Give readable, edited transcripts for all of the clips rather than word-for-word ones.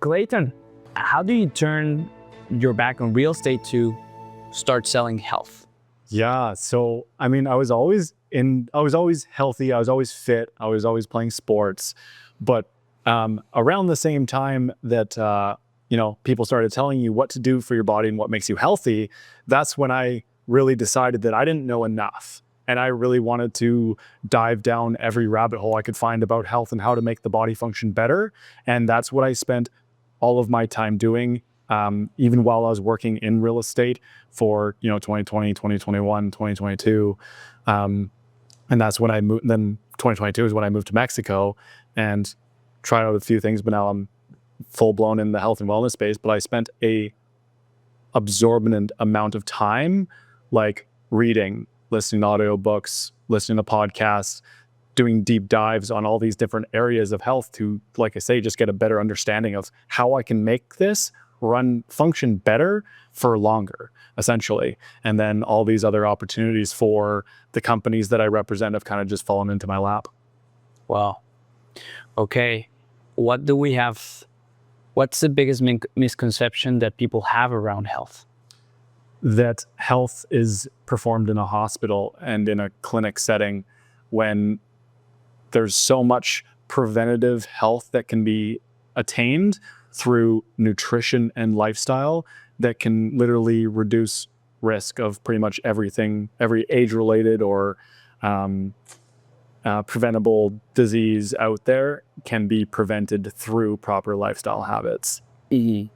Clayton, how do you turn your back on real estate to start selling health? Yeah, so I mean, I was always healthy, I was always fit, I was always playing sports, but around the same time that people started telling you what to do for your body and what makes you healthy, that's when I really decided that I didn't know enough, and I really wanted to dive down every rabbit hole I could find about health and how to make the body function better, and that's what I spent all of my time doing. Even while I was working in real estate for 2020, 2021, 2022. And that's when I moved. Then 2022 is when I moved to Mexico and tried out a few things, but now I'm full blown in the health and wellness space. But I spent a absorbent amount of time like reading, listening to audiobooks, listening to podcasts, doing deep dives on all these different areas of health to, like I say, just get a better understanding of how I can make this function better for longer, essentially. And then all these other opportunities for the companies that I represent have kind of just fallen into my lap. Wow. Okay. What do we have? What's the biggest misconception that people have around health? That health is performed in a hospital and in a clinic setting, when there's so much preventative health that can be attained through nutrition and lifestyle that can literally reduce risk of pretty much everything, every age-related or preventable disease out there can be prevented through proper lifestyle habits. Mm-hmm.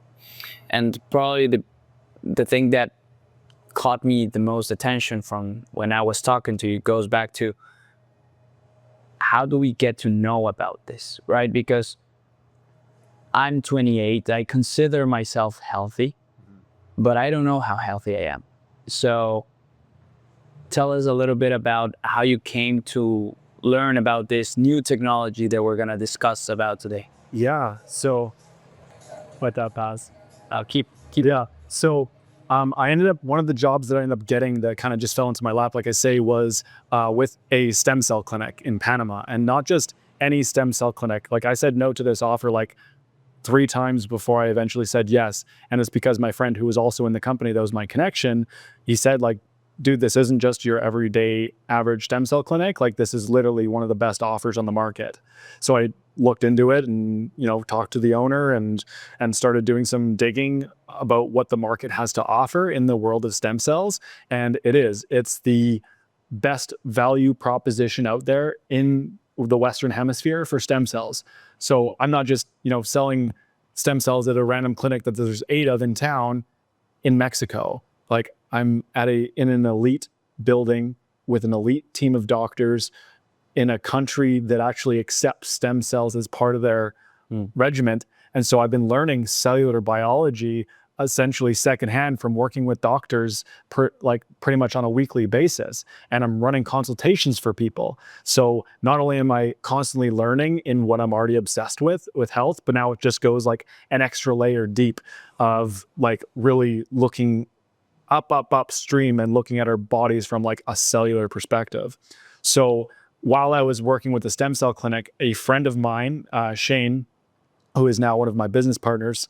And probably the thing that caught me the most attention from when I was talking to you goes back to how do we get to know about this, right? Because I'm 28, I consider myself healthy, but I don't know how healthy I am. So tell us a little bit about how you came to learn about this new technology that we're gonna discuss about today. Yeah, so let that pass. Keep. Yeah, so I ended up, one of the jobs that I ended up getting that kind of just fell into my lap, like I say, was with a stem cell clinic in Panama, and not just any stem cell clinic. Like I said no to this offer like 3 times before I eventually said yes. And it's because my friend who was also in the company, that was my connection, he said like, dude, this isn't just your everyday average stem cell clinic. Like this is literally one of the best offers on the market. So I looked into it and, talked to the owner and started doing some digging about what the market has to offer in the world of stem cells. And it's the best value proposition out there in the Western hemisphere for stem cells. So I'm not just, selling stem cells at a random clinic that there's 8 of in town in Mexico. Like I'm in an elite building with an elite team of doctors in a country that actually accepts stem cells as part of their regiment. And so I've been learning cellular biology essentially secondhand from working with doctors pretty much on a weekly basis. And I'm running consultations for people. So not only am I constantly learning in what I'm already obsessed with health, but now it just goes like an extra layer deep of like really looking upstream and looking at our bodies from like a cellular perspective. So while I was working with the stem cell clinic, a friend of mine, Shane, who is now one of my business partners,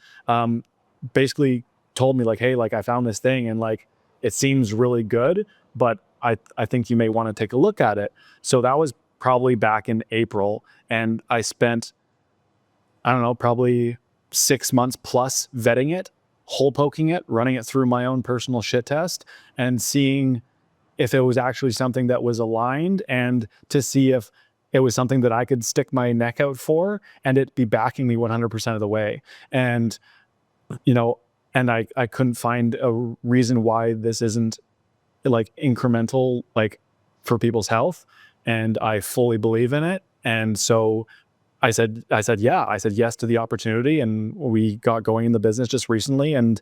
basically told me like, hey, like I found this thing and like it seems really good, but I think you may want to take a look at it. So that was probably back in April, and I spent, I don't know, probably 6 months plus vetting it, hole poking it, running it through my own personal shit test, and seeing if it was actually something that was aligned, and to see if it was something that I could stick my neck out for and it be backing me 100% of the way. And and I couldn't find a reason why this isn't like incremental, like for people's health. And I fully believe in it. And so I said yes to the opportunity, and we got going in the business just recently. And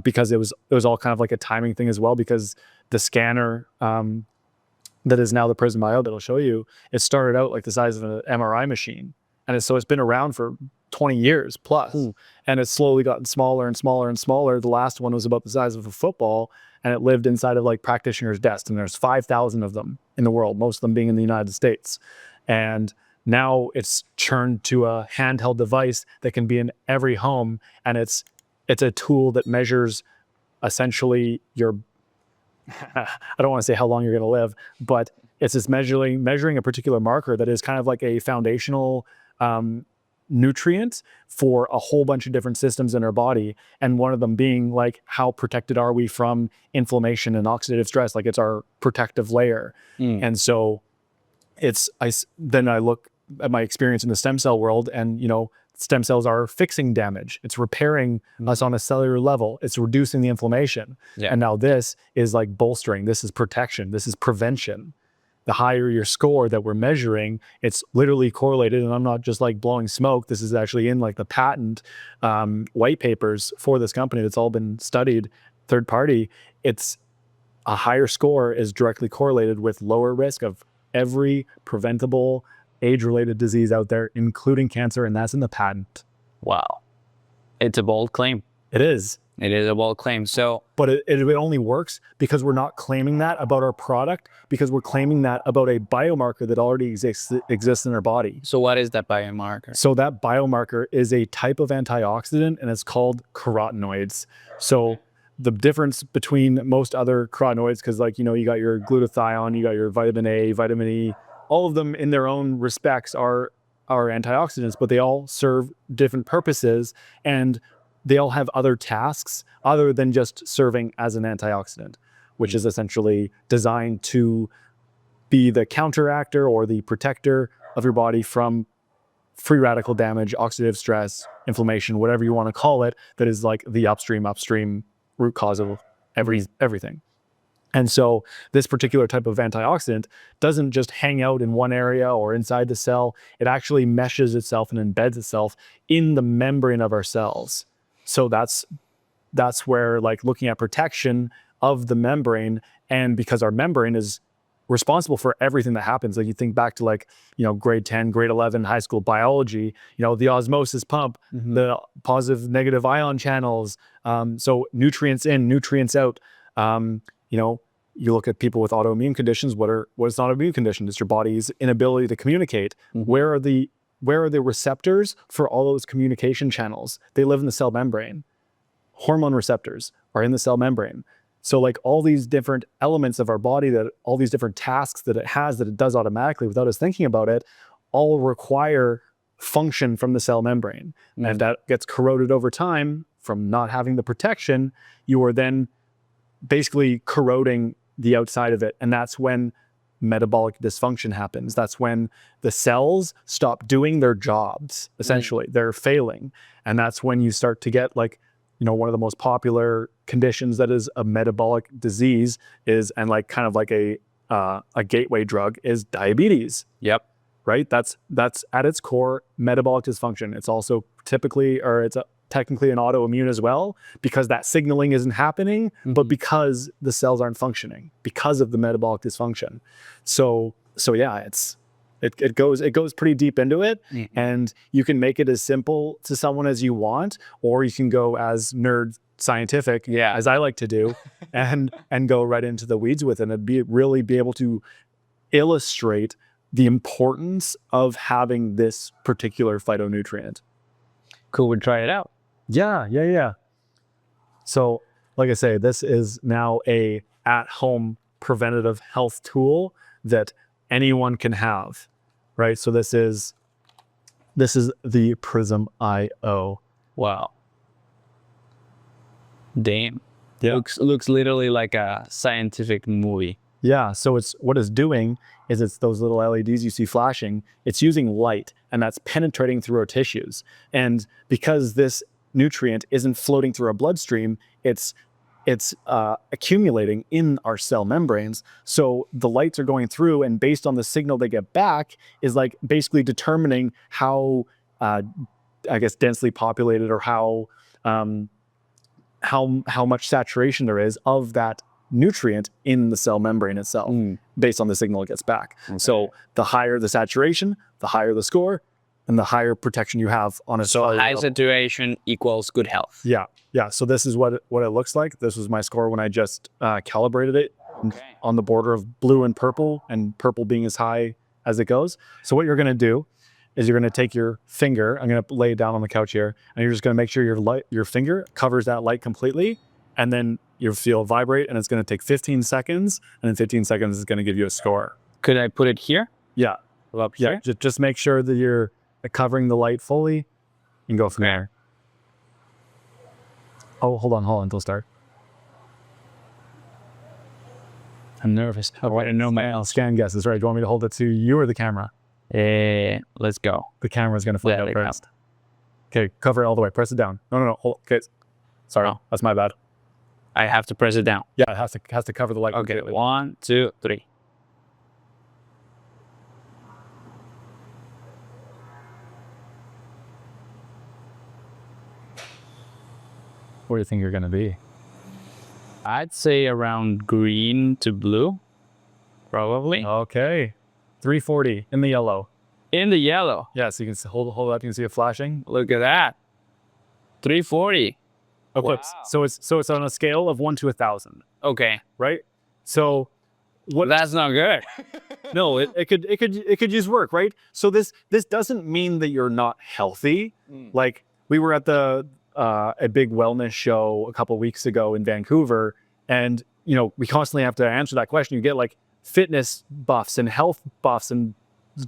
because it was all kind of like a timing thing as well, because the scanner that is now the Prism IO that I'll show you, it started out like the size of an MRI machine. And so it's been around for 20 years plus. And it's slowly gotten smaller and smaller and smaller. The last one was about the size of a football, and it lived inside of like practitioners' desks. And there's 5,000 of them in the world, most of them being in the United States. And Now it's turned to a handheld device that can be in every home, and it's a tool that measures essentially your I don't want to say how long you're going to live, but it's this measuring a particular marker that is kind of like a foundational nutrient for a whole bunch of different systems in our body. And one of them being like, how protected are we from inflammation and oxidative stress? Like, it's our protective layer. And so then I look at my experience in the stem cell world, and stem cells are fixing damage. It's repairing us on a cellular level. It's reducing the inflammation. And now this is like bolstering. This is protection. This is prevention. The higher your score that we're measuring, it's literally correlated. And I'm not just like blowing smoke. This is actually in like the patent white papers for this company. That's all been studied, third party. It's a higher score is directly correlated with lower risk of every preventable age-related disease out there, including cancer, and that's in the patent. Wow. It's a bold claim. It is. It is a bold claim. So, but it only works because we're not claiming that about our product, because we're claiming that about a biomarker that already exists in our body. So what is that biomarker? So that biomarker is a type of antioxidant, and it's called carotenoids. So the difference between most other carotenoids, because like, you got your glutathione, you got your vitamin A, vitamin E, all of them in their own respects are antioxidants, but they all serve different purposes, and they all have other tasks other than just serving as an antioxidant, which is essentially designed to be the counteractor or the protector of your body from free radical damage, oxidative stress, inflammation, whatever you want to call it, that is like the upstream root cause of everything. And so this particular type of antioxidant doesn't just hang out in one area or inside the cell. It actually meshes itself and embeds itself in the membrane of our cells. So that's where, like, looking at protection of the membrane, and because our membrane is responsible for everything that happens. Like, you think back to like, grade 10, grade 11, high school biology, the osmosis pump, the positive, negative ion channels. So nutrients in, nutrients out. You look at people with autoimmune conditions. What is an autoimmune condition? It's your body's inability to communicate. Where are the receptors for all those communication channels? They live in the cell membrane. Hormone receptors are in the cell membrane. So like all these different elements of our body, that all these different tasks that it has, that it does automatically without us thinking about it, all require function from the cell membrane. And if that gets corroded over time from not having the protection, you are then basically corroding the outside of it. And that's when metabolic dysfunction happens. That's when the cells stop doing their jobs, essentially. They're failing. And that's when you start to get like, one of the most popular conditions that is a metabolic disease is, and like kind of like a gateway drug, is diabetes. Yep. Right? That's at its core metabolic dysfunction. It's also technically an autoimmune as well, because that signaling isn't happening, but because the cells aren't functioning, because of the metabolic dysfunction. So yeah, it goes pretty deep into it, and you can make it as simple to someone as you want, or you can go as nerd scientific, as I like to do, and go right into the weeds with it, and really be able to illustrate the importance of having this particular phytonutrient. Cool, we'll try it out. Yeah. So like I say, this is now a at-home preventative health tool that anyone can have, right? So this is the Prism IO. Wow. Damn. Yeah. Looks literally like a scientific movie. Yeah, so what it's doing is it's those little LEDs you see flashing. It's using light, and that's penetrating through our tissues. And because this nutrient isn't floating through our bloodstream, it's accumulating in our cell membranes. So the lights are going through, and based on the signal they get back is like basically determining how, densely populated, or how much saturation there is of that nutrient in the cell membrane itself, based on the signal it gets back. Okay. So the higher the saturation, the higher the score, and the higher protection you have on a cellular high level. Saturation equals good health. Yeah. So this is what it looks like. This was my score when I just calibrated it, on the border of blue and purple being as high as it goes. So what you're going to do is you're going to take your finger, I'm going to lay it down on the couch here, and you're just going to make sure your finger covers that light completely, and then you'll feel vibrate, and it's going to take 15 seconds, and in 15 seconds is going to give you a score. Could I put it here? Yeah. Up here? Yeah, just make sure that you're covering the light fully and go from there. Oh, hold on until start. I'm nervous. I want to know my else. Scan guesses, right? Do you want me to hold it to you or the camera? Let's go. The camera's going to find out first. Okay, cover it all the way. Press it down. No. Hold, okay. Sorry, that's my bad. I have to press it down. Yeah, it has to cover the light. Okay, completely. 1, 2, 3. Where do you think you're going to be? I'd say around green to blue, probably. Okay. 340 in the yellow. In the yellow. Yeah, so you can hold up. You can see it flashing. Look at that. 340. Eclipse. Wow. So it's on a scale of 1 to 1,000. Okay. Right. So what? That's not good. No, it could just work, right? So this doesn't mean that you're not healthy. Like we were at a big wellness show a couple weeks ago in Vancouver, and we constantly have to answer that question. You get like fitness buffs and health buffs and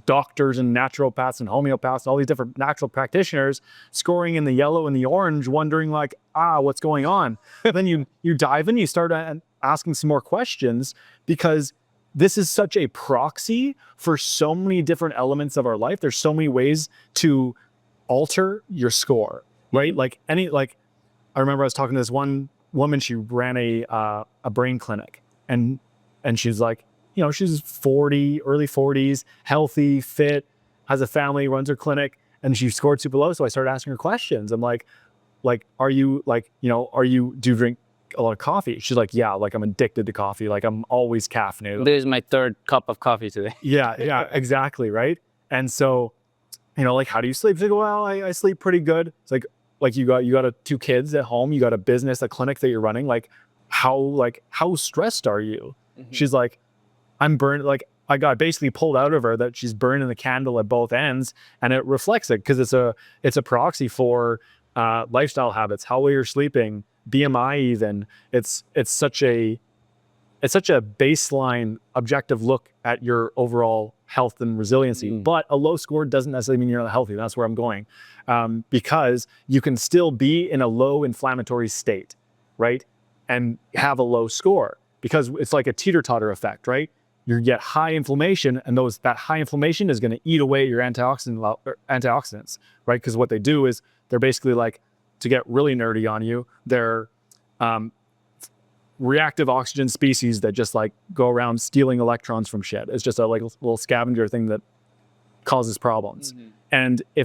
doctors and naturopaths and homeopaths, all these different natural practitioners scoring in the yellow and the orange, wondering like, what's going on? Then you dive in, you start asking some more questions, because this is such a proxy for so many different elements of our life. There's so many ways to alter your score, right? Like I remember I was talking to this one woman, she ran a brain clinic, and she's like, she's 40, early 40s, healthy, fit, has a family, runs her clinic, and she scored super low. So I started asking her questions. I'm like, do you drink a lot of coffee? She's like, yeah, like I'm addicted to coffee. Like I'm always caffeinated. This is my 3rd cup of coffee today. Yeah, exactly. Right. And so, like, how do you sleep? She's like, well, I sleep pretty good. It's like you got 2 kids at home, you got a business, a clinic that you're running. Like how stressed are you? Mm-hmm. She's like, I'm burned. Like I got basically pulled out of her that she's burning the candle at both ends, and it reflects it because it's a proxy for lifestyle habits, how well you're sleeping, BMI even. It's such a baseline objective look at your overall health and resiliency. But a low score doesn't necessarily mean you're not healthy. That's where I'm going, because you can still be in a low inflammatory state, right, and have a low score, because it's like a teeter-totter effect, right? You get high inflammation, and that high inflammation is going to eat away your antioxidants, right? Because what they do is they're basically like, to get really nerdy on you, they're reactive oxygen species that just like go around stealing electrons from shit. It's just a little scavenger thing that causes problems. Mm-hmm.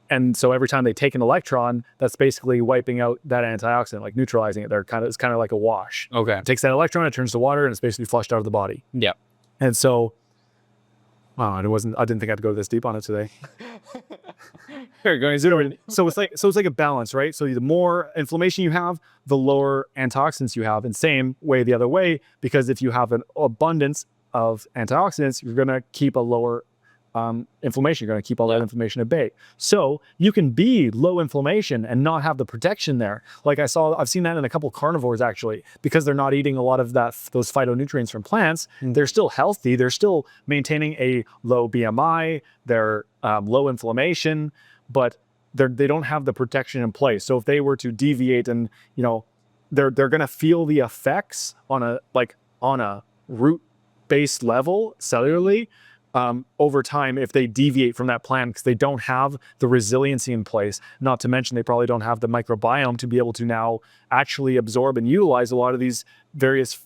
And so every time they take an electron, that's basically wiping out that antioxidant, like neutralizing it. It's kind of like a wash. Okay. It takes that electron, it turns to water, and it's basically flushed out of the body. Yeah. And so, wow, I didn't think I had to go this deep on it today. So it's like a balance, right? So the more inflammation you have, the lower antioxidants you have, and same way the other way, because if you have an abundance of antioxidants, you're going to keep a lower inflammation. You're going to keep all that inflammation at bay. So you can be low inflammation and not have the protection there. Like I've seen that in a couple carnivores actually, because they're not eating a lot of those phytonutrients from plants. They're still healthy. They're still maintaining a low BMI. They're low inflammation, but they don't have the protection in place. So if they were to deviate, and they're going to feel the effects on a root-based level cellularly, over time, if they deviate from that plan, because they don't have the resiliency in place. Not to mention they probably don't have the microbiome to be able to now actually absorb and utilize a lot of these various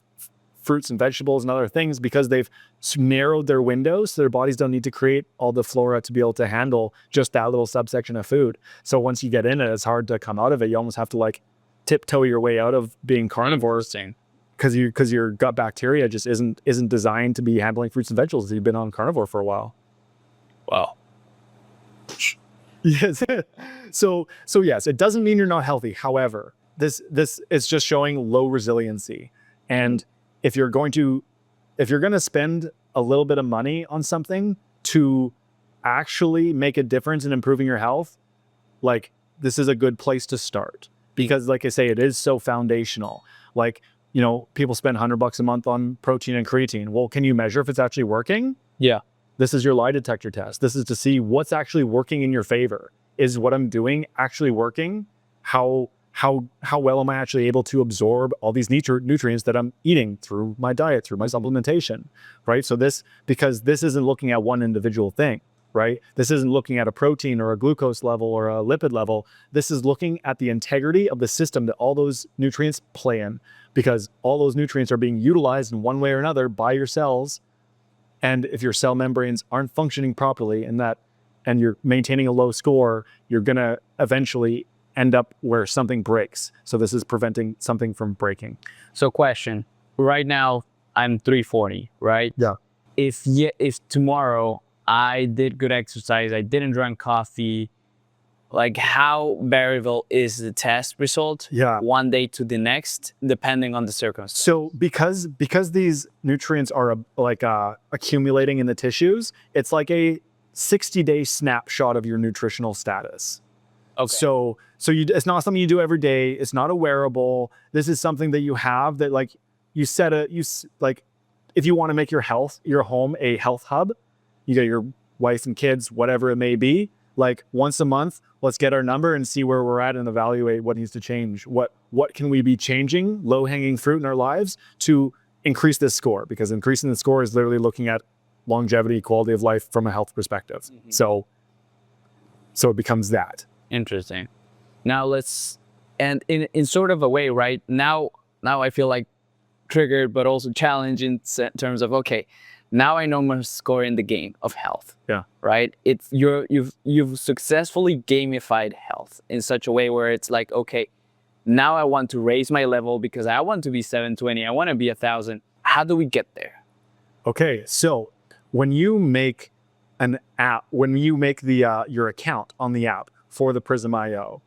fruits and vegetables and other things, because they've narrowed their windows, so their bodies don't need to create all the flora to be able to handle just that little subsection of food. So once you get in it, it's hard to come out of it. You almost have to like tiptoe your way out of being carnivore, because your gut bacteria just isn't designed to be handling fruits and vegetables if you've been on carnivore for a while. Wow. Yes. So yes, it doesn't mean you're not healthy. However, this is just showing low resiliency. And if you're going to spend a little bit of money on something to actually make a difference in improving your health, like this is a good place to start. Because like I say, it is so foundational. Like, you know, people spend $100 a month on protein and creatine. Well, can you measure if it's actually working? Yeah. This is your lie detector test. This is to see what's actually working in your favor. Is what I'm doing actually working? How well am I actually able to absorb all these nutrients that I'm eating through my diet, through my supplementation, right? So because this isn't looking at one individual thing, right? This isn't looking at a protein or a glucose level or a lipid level. This is looking at the integrity of the system that all those nutrients play in, because all those nutrients are being utilized in one way or another by your cells. And if your cell membranes aren't functioning properly and you're maintaining a low score, you're gonna eventually end up where something breaks. So this is preventing something from breaking. So question, right now I'm 340, right? Yeah. If tomorrow I did good exercise, I didn't drink coffee, like how variable is the test result? Yeah. One day to the next, depending on the circumstance. So because these nutrients are accumulating in the tissues, it's like a 60-day snapshot of your nutritional status. Okay. So it's not something you do every day. It's not a wearable. This is something that you have that like if you want to make your home a health hub, you get your wife and kids, whatever it may be, like once a month, let's get our number and see where we're at and evaluate what needs to change. What can we be changing, low-hanging fruit in our lives to increase this score? Because increasing the score is literally looking at longevity, quality of life from a health perspective. Mm-hmm. So it becomes that. Interesting. Now and in sort of a way, right? Now I feel like triggered, but also challenged in terms of, okay, now I know my score in the game of health. Yeah. Right? You've successfully gamified health in such a way where it's like, okay, now I want to raise my level because I want to be 720. I want to be 1,000. How do we get there? Okay, so when you make an app, when you make your account on the app for the Prism IO,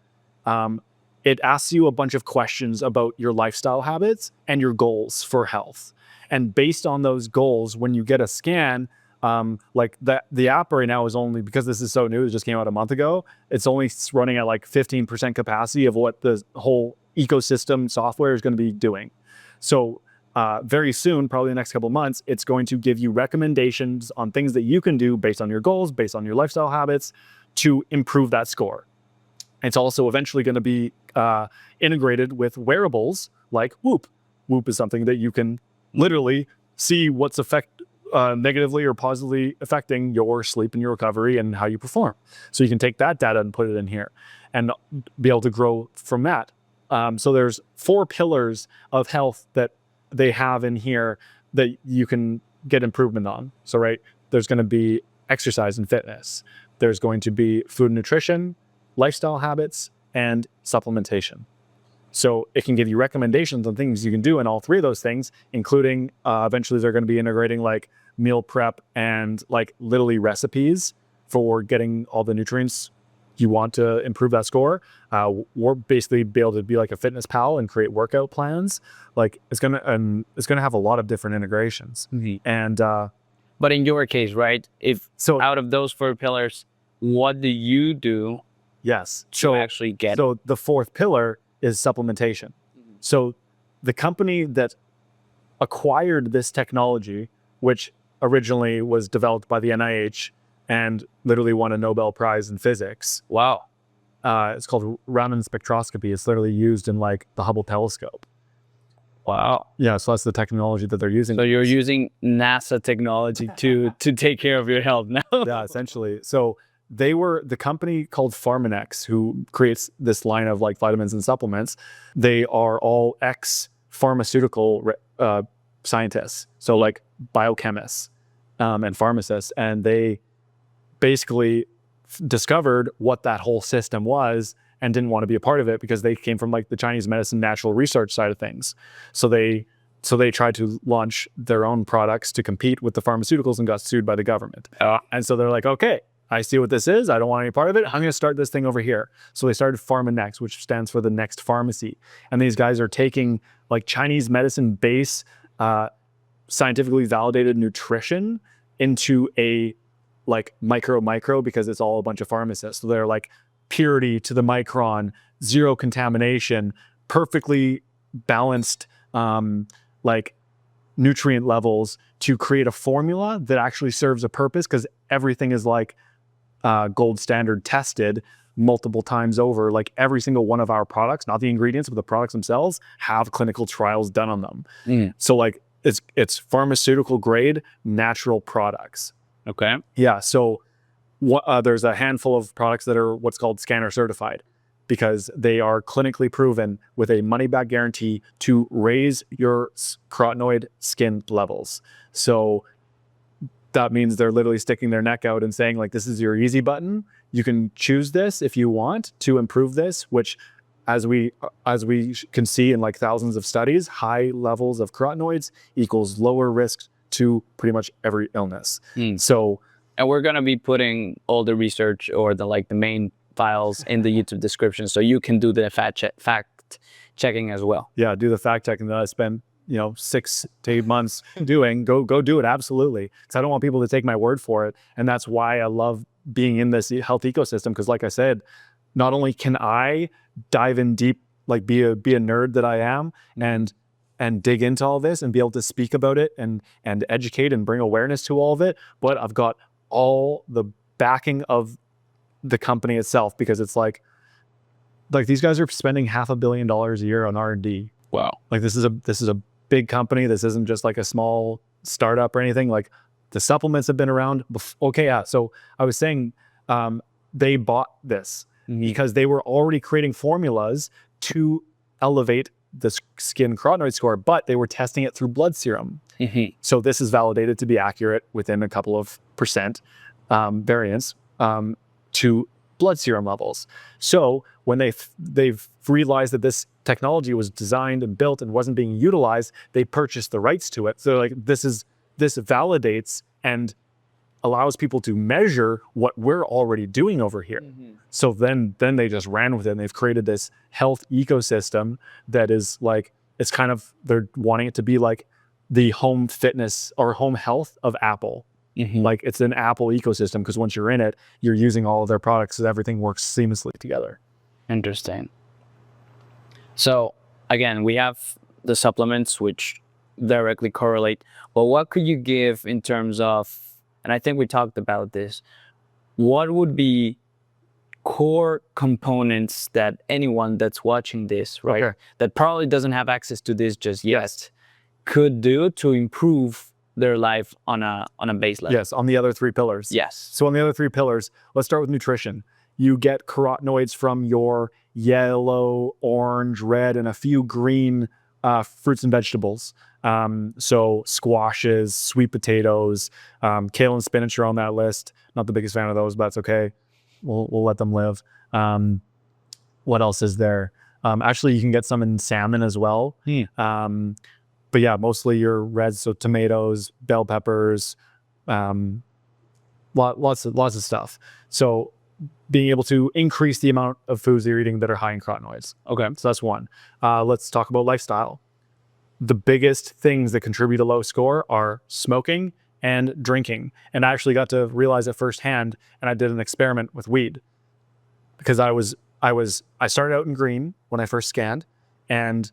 it asks you a bunch of questions about your lifestyle habits and your goals for health. And based on those goals, when you get a scan, the app right now is only, because this is so new, it just came out a month ago, it's only running at like 15% capacity of what the whole ecosystem software is going to be doing. So very soon, probably the next couple of months, it's going to give you recommendations on things that you can do based on your goals, based on your lifestyle habits to improve that score. It's also eventually going to be integrated with wearables like Whoop. Whoop is something that you can literally see what's negatively or positively affecting your sleep and your recovery and how you perform. So you can take that data and put it in here and be able to grow from that. So there's 4 pillars of health that they have in here that you can get improvement on. So right, there's going to be exercise and fitness. There's going to be food and nutrition, lifestyle habits, and supplementation. So it can give you recommendations on things you can do in all 3 of those things, including eventually they're going to be integrating like meal prep and like literally recipes for getting all the nutrients you want to improve that score. Or basically be able to be like a fitness pal and create workout plans. Like it's gonna have a lot of different integrations. Mm-hmm. And but in your case, right? Out of those 4 pillars, what do you do? Yes. To actually get. So the 4th pillar is supplementation. Mm-hmm. So the company that acquired this technology, which originally was developed by the NIH and literally won a Nobel Prize in physics. Wow. It's called Raman Spectroscopy. It's literally used in like the Hubble telescope. Wow. Yeah, so that's the technology that they're using. So you're using NASA technology to take care of your health now. Yeah, essentially. So they were the company called Pharmanex, who creates this line of like vitamins and supplements. They are all ex-pharmaceutical scientists, so like biochemists and pharmacists, and they basically discovered what that whole system was and didn't want to be a part of it because they came from like the Chinese medicine natural research side of things. So they tried to launch their own products to compete with the pharmaceuticals and got sued by the government. And so they're like, okay, I see what this is. I don't want any part of it. I'm going to start this thing over here. So they started Pharmanex, which stands for the next pharmacy. And these guys are taking like Chinese medicine base, scientifically validated nutrition into a like micro because it's all a bunch of pharmacists. So they're like purity to the micron, zero contamination, perfectly balanced like nutrient levels to create a formula that actually serves a purpose, because everything is like gold standard tested multiple times over. Like every single one of our products, not the ingredients, but the products themselves, have clinical trials done on them. So like it's pharmaceutical grade natural products. Okay. Yeah. So there's a handful of products that are what's called scanner certified, because they are clinically proven with a money back guarantee to raise your carotenoid skin levels. So that means they're literally sticking their neck out and saying, like, this is your easy button. You can choose this if you want to improve this, which as we can see in like thousands of studies, high levels of carotenoids equals lower risk to pretty much every illness. So, and we're going to be putting all the research or the main files in the YouTube description, so you can do the fact checking as well. Yeah, do the fact checking that I spent 6 to 8 months doing. Go do it, absolutely. Because I don't want people to take my word for it, and that's why I love being in this health ecosystem. Because like I said, not only can I dive in deep, like be a nerd that I am, and dig into all this and be able to speak about it and educate and bring awareness to all of it, but I've got all the backing of the company itself, because it's like these guys are spending $500 million a year on R&D. Wow. Like this is a big company. This isn't just like a small startup or anything. Like the supplements have been around. Okay, yeah. So I was saying they bought this because they were already creating formulas to elevate the skin carotenoid score, but they were testing it through blood serum. So this is validated to be accurate within a couple of percent variance to blood serum levels. So when they've realized that this technology was designed and built and wasn't being utilized, they purchased the rights to it. So like this validates and allows people to measure what we're already doing over here. So then they just ran with it, and they've created this health ecosystem that is like, it's kind of, they're wanting it to be like the home fitness or home health of Apple. Like it's an Apple ecosystem, because once you're in it, you're using all of their products, so everything works seamlessly together. Interesting. So again, we have the supplements which directly correlate, but what could you give in terms of, and I think we talked about this, what would be core components that anyone that's watching this, right, that probably doesn't have access to this just yet, could do to improve their life on a base level? Yes, on the other 3 pillars. Yes. So on the other 3 pillars, let's start with nutrition. You get carotenoids from your yellow, orange, red, and a few green fruits and vegetables. So squashes, sweet potatoes, kale and spinach are on that list. Not the biggest fan of those, but that's okay. We'll let them live. What else is there? Actually, you can get some in salmon as well. But yeah, mostly your reds, so tomatoes, bell peppers, lots of stuff. So being able to increase the amount of foods that you're eating that are high in carotenoids. Okay, so that's one. Let's talk about lifestyle. The biggest things that contribute to low score are smoking and drinking. And I actually got to realize it firsthand, and I did an experiment with weed, because I started out in green when I first scanned, and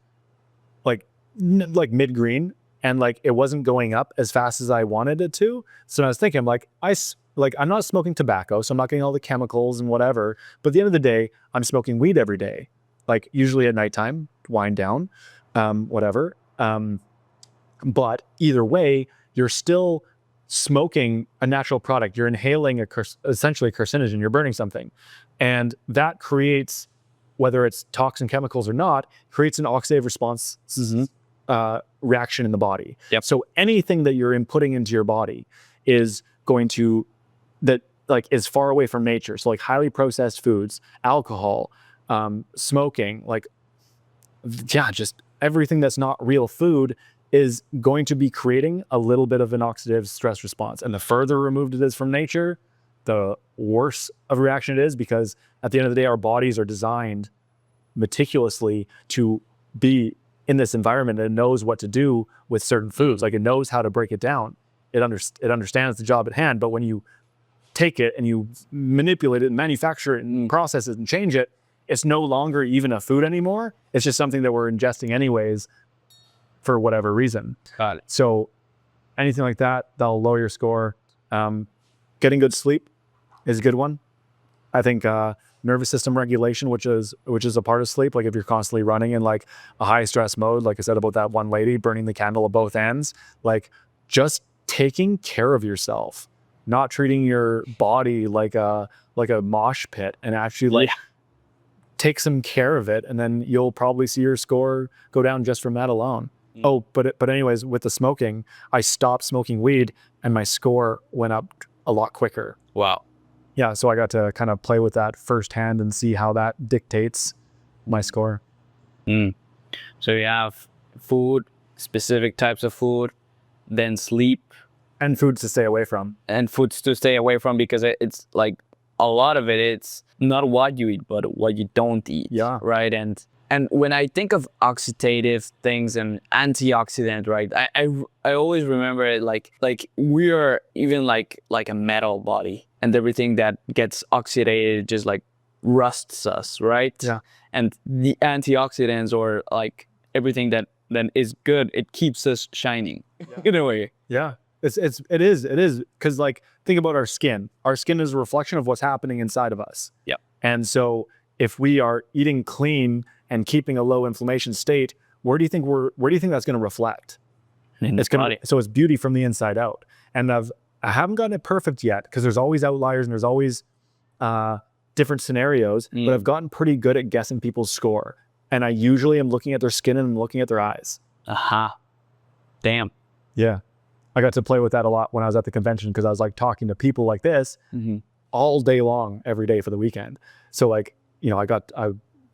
like mid-green, and like it wasn't going up as fast as I wanted it to. So I was thinking, I'm not smoking tobacco, so I'm not getting all the chemicals and whatever. But at the end of the day, I'm smoking weed every day, like usually at nighttime, wind down, whatever. But either way, you're still smoking a natural product. You're inhaling essentially a carcinogen. You're burning something, and that creates, whether it's toxin chemicals or not, creates an oxidative response reaction in the body. So anything that you're inputting into your body is going to, that like is far away from nature. So like highly processed foods, alcohol, smoking, like just everything that's not real food is going to be creating a little bit of an oxidative stress response. And the further removed it is from nature, the worse of a reaction it is, because at the end of the day, our bodies are designed meticulously to be in this environment, and it knows what to do with certain foods. Like it knows how to break it down. It understands the job at hand. But when you take it and you manipulate it and manufacture it and process it and change it, it's no longer even a food anymore. It's just something that we're ingesting anyways for whatever reason. Got it. So anything like that, that'll lower your score. Getting good sleep is a good one. I think nervous system regulation, which is a part of sleep, like if you're constantly running in like a high stress mode, like I said about that one lady burning the candle at both ends, like just taking care of yourself, not treating your body like a mosh pit, and actually like take some care of it, and then you'll probably see your score go down just from that alone. Oh, but anyways, with the smoking, I stopped smoking weed and my score went up a lot quicker. Wow. Yeah, so I got to kind of play with that firsthand and see how that dictates my score. So you have food, specific types of food, then sleep. And foods to stay away from. And foods to stay away from, because it's like a lot of it's not what you eat, but what you don't eat. Yeah. Right. And when I think of oxidative things and antioxidant, right, I always remember it like we are even like a metal body, and everything that gets oxidated just like rusts us, right? Yeah. And the antioxidants, or like everything that is good, it keeps us shining in a way. Yeah. It is because like think about our skin. Our skin is a reflection of what's happening inside of us. Yep. And so if we are eating clean and keeping a low inflammation state, where do you think that's going to reflect? It's gonna, so it's beauty from the inside out. And I haven't gotten it perfect yet, because there's always outliers and there's always different scenarios, but I've gotten pretty good at guessing people's score. And I usually am looking at their skin and I'm looking at their eyes. Aha. Damn. Yeah. I got to play with that a lot when I was at the convention, because I was like talking to people like this all day long, every day for the weekend. So like, you know, I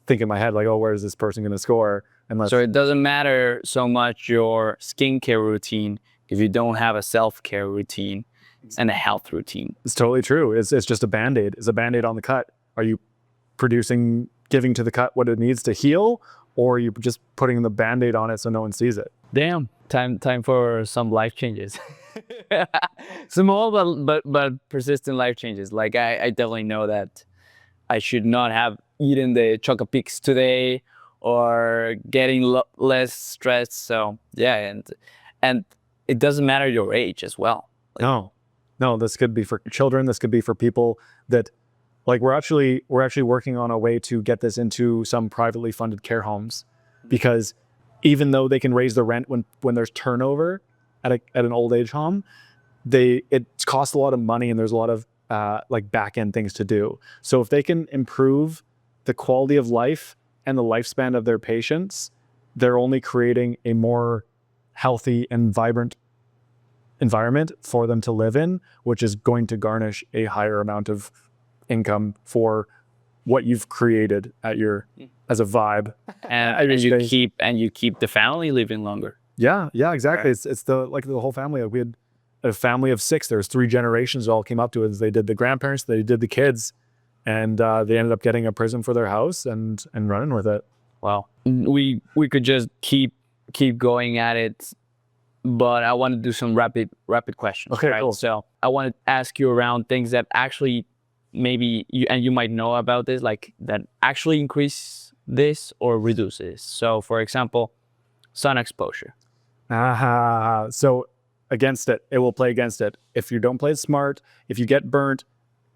think in my head like, oh, where is this person going to score? So it doesn't matter so much your skincare routine if you don't have a self-care routine and a health routine. It's totally true. It's just a Band-Aid. It's a Band-Aid on the cut. Are you giving to the cut what it needs to heal, or are you just putting the Band-Aid on it so no one sees it? Damn. Time for some life changes. Small but persistent life changes. Like I definitely know that I should not have eaten the Choco Picks today, or getting less stressed. So yeah, and it doesn't matter your age as well. Like, no, this could be for children. This could be for people that, like, we're actually working on a way to get this into some privately funded care homes, because even though they can raise the rent when there's turnover at an old age home, it costs a lot of money, and there's a lot of like back end things to do. So if they can improve the quality of life and the lifespan of their patients, they're only creating a more healthy and vibrant environment for them to live in, which is going to garnish a higher amount of income for what you've created as a vibe. And you keep the family living longer. Yeah, exactly. Right. It's the whole family. Like we had a family of 6. There's 3 generations all came up to it. They did the grandparents, they did the kids, and they ended up getting a Prism for their house and running with it. Wow. We could just keep going at it, but I want to do some rapid questions. Okay, right? Cool. So I want to ask you around things that actually maybe you might know about this, like that actually increase this or reduce this. So for example, sun exposure. So against it will play against it. If you don't play it smart, if you get burnt,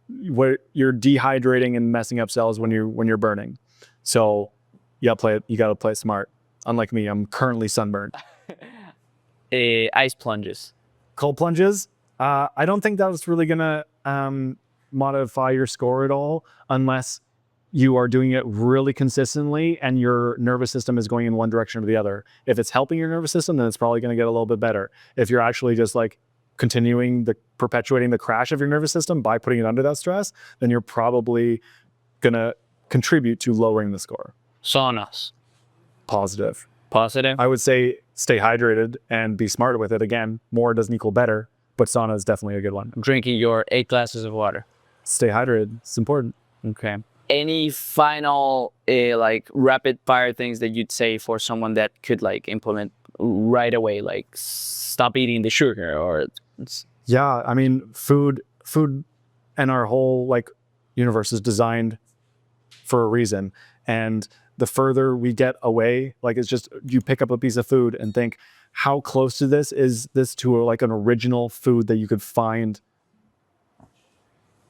you're dehydrating and messing up cells when you're burning. So you gotta play it smart. Unlike me, I'm currently sunburned. Ice plunges. Cold plunges. I don't think that was really gonna modify your score at all, unless you are doing it really consistently and your nervous system is going in one direction or the other. If it's helping your nervous system, then it's probably going to get a little bit better. If you're actually just like perpetuating the crash of your nervous system by putting it under that stress, then you're probably going to contribute to lowering the score. Saunas. Positive. I would say stay hydrated and be smart with it. Again, more doesn't equal better, but sauna is definitely a good one. Drinking your 8 glasses of water. Stay hydrated. It's important. Okay. Any final like rapid fire things that you'd say for someone that could like implement right away, like stop eating the sugar or? Yeah, I mean, food and our whole like universe is designed for a reason. And the further we get away, like it's just, you pick up a piece of food and think, how close to this is this to like an original food that you could find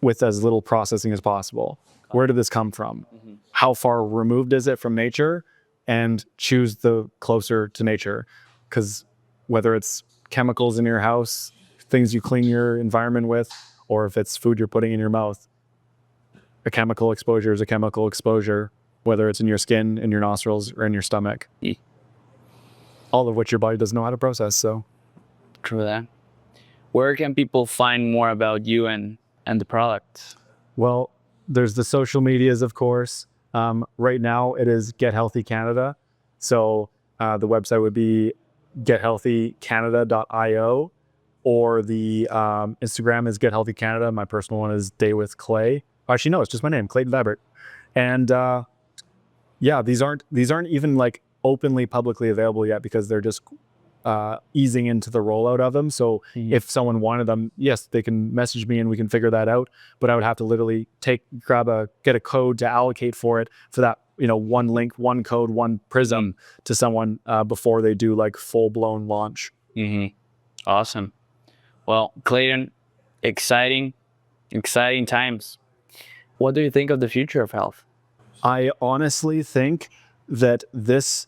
with as little processing as possible? Where did this come from? How far removed is it from nature? And choose the closer to nature. Because whether it's chemicals in your house, things you clean your environment with, or if it's food you're putting in your mouth, a chemical exposure is a chemical exposure, whether it's in your skin, in your nostrils, or in your stomach. All of which your body doesn't know how to process. So True that. Where can people find more about you and the product? well, there's the social medias, of course. Right now it is Get Healthy Canada. So the website would be gethealthycanada.io, or the Instagram is Get Healthy Canada. My personal one is Day with Clay. Actually, no, it's just my name, Clayton Diebert. And yeah, these aren't even like openly publicly available yet, because they're just easing into the rollout of them. So if someone wanted them, yes, they can message me and we can figure that out. But I would have to literally get a code to allocate for it, for that, one link, one code, one Prism to someone before they do like full blown launch. Awesome. Well, Clayton, exciting times. What do you think of the future of health? I honestly think that this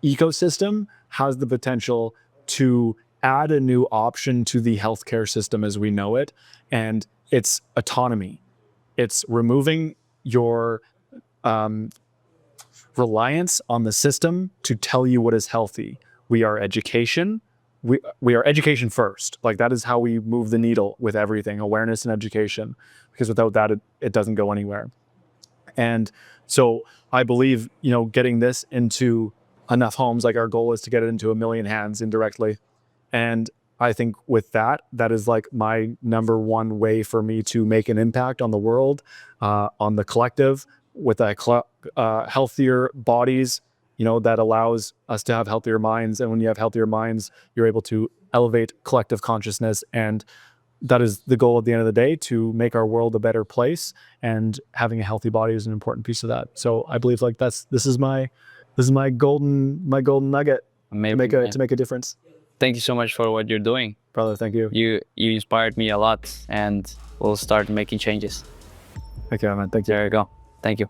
ecosystem has the potential to add a new option to the healthcare system as we know it, and it's autonomy. It's removing your reliance on the system to tell you what is healthy. We are education. We are education first. Like, that is how we move the needle with everything, awareness and education, because without that, it doesn't go anywhere. And so I believe, getting this into enough homes, like our goal is to get it into 1 million hands indirectly. And I think with that is like my #1 way for me to make an impact on the world, on the collective, with healthier bodies, that allows us to have healthier minds. And when you have healthier minds, you're able to elevate collective consciousness. And that is the goal at the end of the day, to make our world a better place. And having a healthy body is an important piece of that. So I believe like this is my golden nugget. Amazing, to make a difference. Thank you so much for what you're doing. Brother, thank you. You inspired me a lot, and we'll start making changes. Okay, man. Thank you. There you go. Thank you.